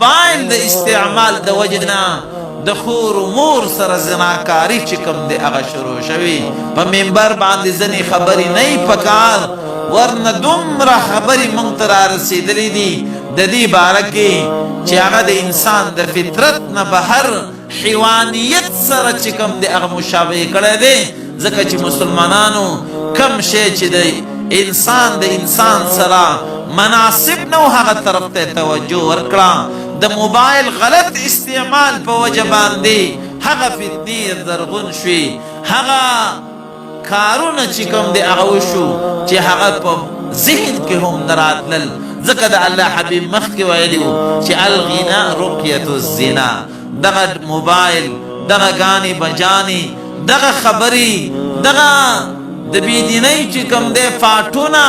موبایل د استعمال د وجنا د خور و مور سره زناکاری چې کوم دی هغه شروع شوی په منبر باندې ځنې خبرې نه پکار ورنه دومره خبرې مونږ ته را رسېدلې دي د دې باره کې چې هغه د انسان د فطرت نه بهر حیوانیت سره چې کوم دی هغه مشابه کړی دی ځکه چې مسلمانانو کم شی چې دی انسان د انسان سره مناسب نو هغه طرف ته توجه ورکړه د موبایل غلط استعمال په وجه باندې هغه فتنې زرغون شوي هغه کارونه چې کوم دی هغه وشو چې هغه په ذهن کې هم نه راتلل ځکه د الله حبیب مخکې ویلي وو چې الغنا رقیة الزنا دغه موبایل دغه ګانې بجانې دغه خبرې دغه د بېدینۍ چې کوم دی فاټونه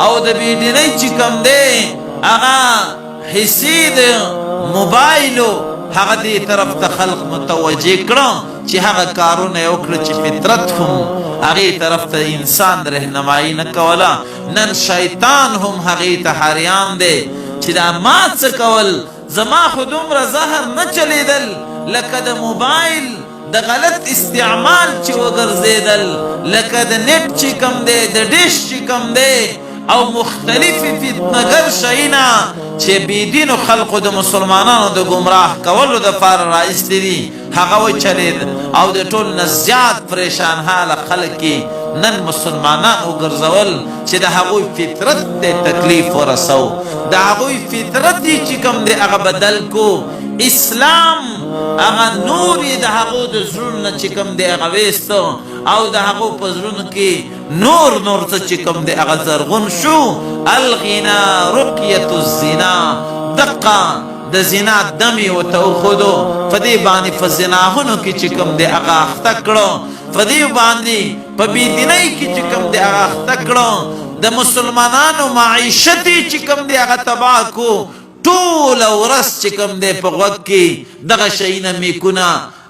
او د بېدینۍ چې کوم دی هغه حصې د موبایلو هغه دې طرف ته خلق متوجه کړه چې هغه کارونه یې وکړه چې فطرت هم هغې طرف ته انسان رهنمایي نه کوله نن شیطان هم هغې ته حریان دی چې دا ما څه کول زما خو دومره زهر نه چلیدل لکه د موبایل د غلط استعمال چې وګرځېدل لکه د نیټ چې کوم دی د ډیش چې کوم دی او مختلفی فتنگر شئینا چه بیدین و خلق د مسلمانانو د گمراه کولو د فار رائستی دی حقوی چلید او د طول نزیاد پریشان حال خلقی نن مسلمانانو گرزول چه د حقوی فطرت د تکلیف ورسو د حقوی فطرتی چی کم دی اغا بدل کو اسلام اغا نوری د حقو د زرون چی کم دی اغا ویستو او د حقو پزرون کی نور تا چی کم دی اغا زرغن شو الغنا رقیت الزنا دقا د زنا دمی و تاخدو فدی بانی فزناهنو کی چی کم دی اغا اختکڑو فدی بانی پا بیدینی کی چی کم دی اغا اختکڑو د مسلمانانو معیشتی چی کم دی اغا تباکو طول ورس چې کوم دی په غوږ کې دغه شیونه میکونه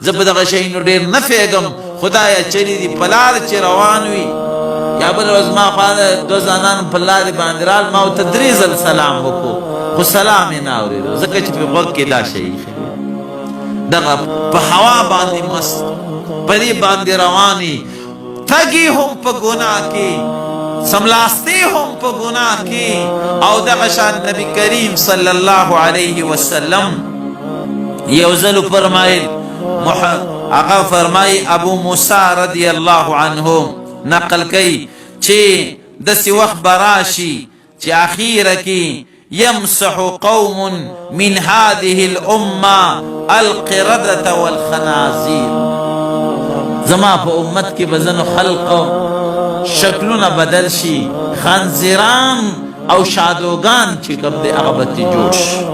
زه په دغه شیونو ډېر نه پوهېږم خدایه چرې دي په لار چې روان وي یا بله ورځ ما خواله دوه ځوانان په لارې باندې رال ما ورته 3 ځل سلام وکړو خو سلام یې نه اورېدو ځکه چې په غوږ کې دا شی دغه په هوا باندې مست په دې باندې رواني تګي هم په ګناه کې سملاستی هم په گناہ کی او دغه شان نبی کریم صلی اللہ علیہ وسلم یوزلو فرمائل آقا فرمائی ابو موسیٰ رضی اللہ عنہ نقل کی چی دسی وقت براشی چی آخیر کی يمسح قوم من هذه الامة القردة والخنازير زما په امت کی بزن خلقو شکلونه بدل شي خنزیران او شادوگان چې کوم دی هغه به جوړ شي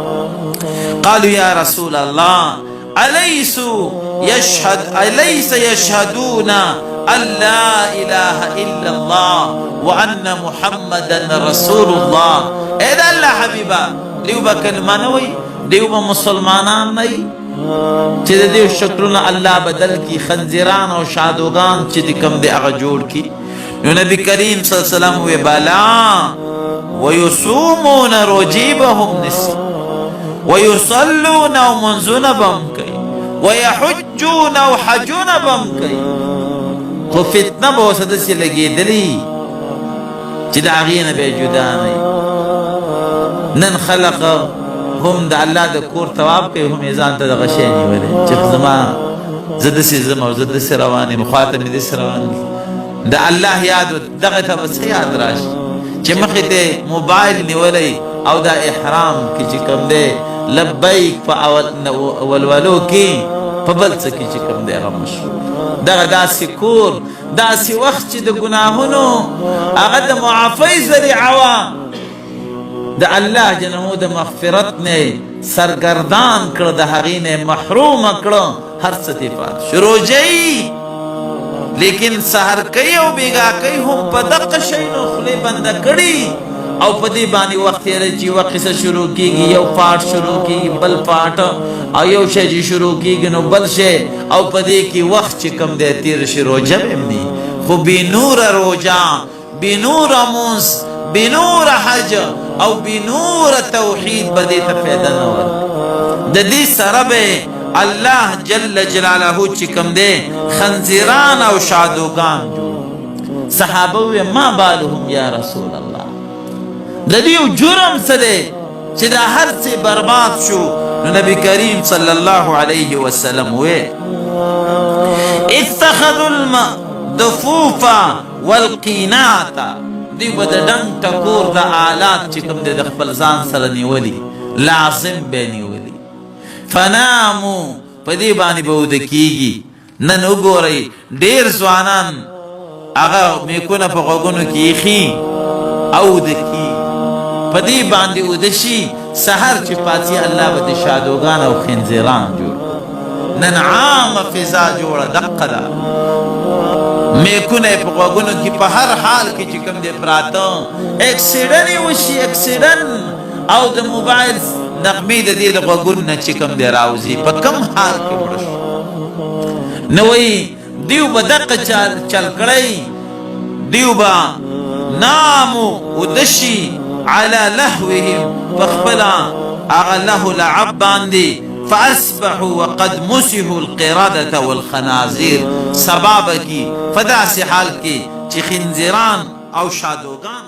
قالوا یا رسول الله الیس یشهدون ان لا اله الا الله وان محمدا رسول الله اے دا الله حبیبا دیو با کلمانوی دیو با مسلمانان نئی چې دیو شکلونه الله بدل کی خنزیران او شادوگان چې کم دی هغه جوړ کی نو نبی کریم صلی اللہ علیہ وسلم وی بالا ویصومون رجیبهم نسی ویصلون و منزون بم کئی ویحجون و حجون بم کئی خو فتنہ بہت سی لگی دلی چی دا غین بے جدا نئی نن خلق هم دا اللہ دا کور تواب کئی هم ایزان تا دا غشینی ولی چی زمان زد سی زمان زد سی روانی مخاطمی دی سی روانی دا الله یاد دغه ته بس یاد راشي چې مخې ته موبایل نیولی او دا احرام کې چې کوم دی لبیک په ولولو کې په بل څه کې چې کوم دی هغه مشهور دغه داسې کور داسې وخت چې د ګناهونو هغه د معافۍ ذریعه وه د الله جنمو د مغفرت نه سرګردان کړه د هغې نه محرومه کړه هر څه ته پات شروع جئ لیکن سحر کئی او بیگا کئی هم پا دق شئینو خلی بند کڑی او پا دی بانی وقتی رجی وقت شروع کی گی یو پاٹ شروع کی گی بل پاٹ او یو شجی شروع کی گی نو بل شے او پا دی کی وقت چکم دے تیر شروع جب امنی خو بی نور روجا بی نور موس بی نور حج او بی نور توحید بدی تا پیدا نور د دې سره به الله جل جلاله چې کوم دی خنزیران او شادوګان صحابه وی ما بالهم یا رسول الله د دې جرم څه دی چې دا هر څه برباد شو نو نبی کریم صلی الله علیه وسلم وی اتخذوا الدفوف والقینات دی به د ډنګ ټکور د آلات چې کوم دی د خپل ځان سره نیولي لازم به نیولي فنامو په دې باندې به وده کېږي نن وګورئ ډېر ځوانان هغه میکونه په غوږونو کې ایښي او وده کېږي په دې باندې وده شي سحر چې پاڅي الله به د شادوګان او خنزیران جوړ نن عامه فضا جوړه دقه ده میکونه په غوږونو کې په هر حال کې چې کوم دی پراته اکسیډن یې وشي اکسیډن او د موبایل نغمې د دې د غوږونو نه چې کوم دی راوځي په کوم حال کې مړه شو نو وایي دیو به دقه چل کړی دیو به نامو ودشي على لهوهم فخبلا اغا له لعب باندي فأصبحوا وقد مسحوا القردة والخنازير سبابكي فداسي حالكي چه خنزيران او شادوغان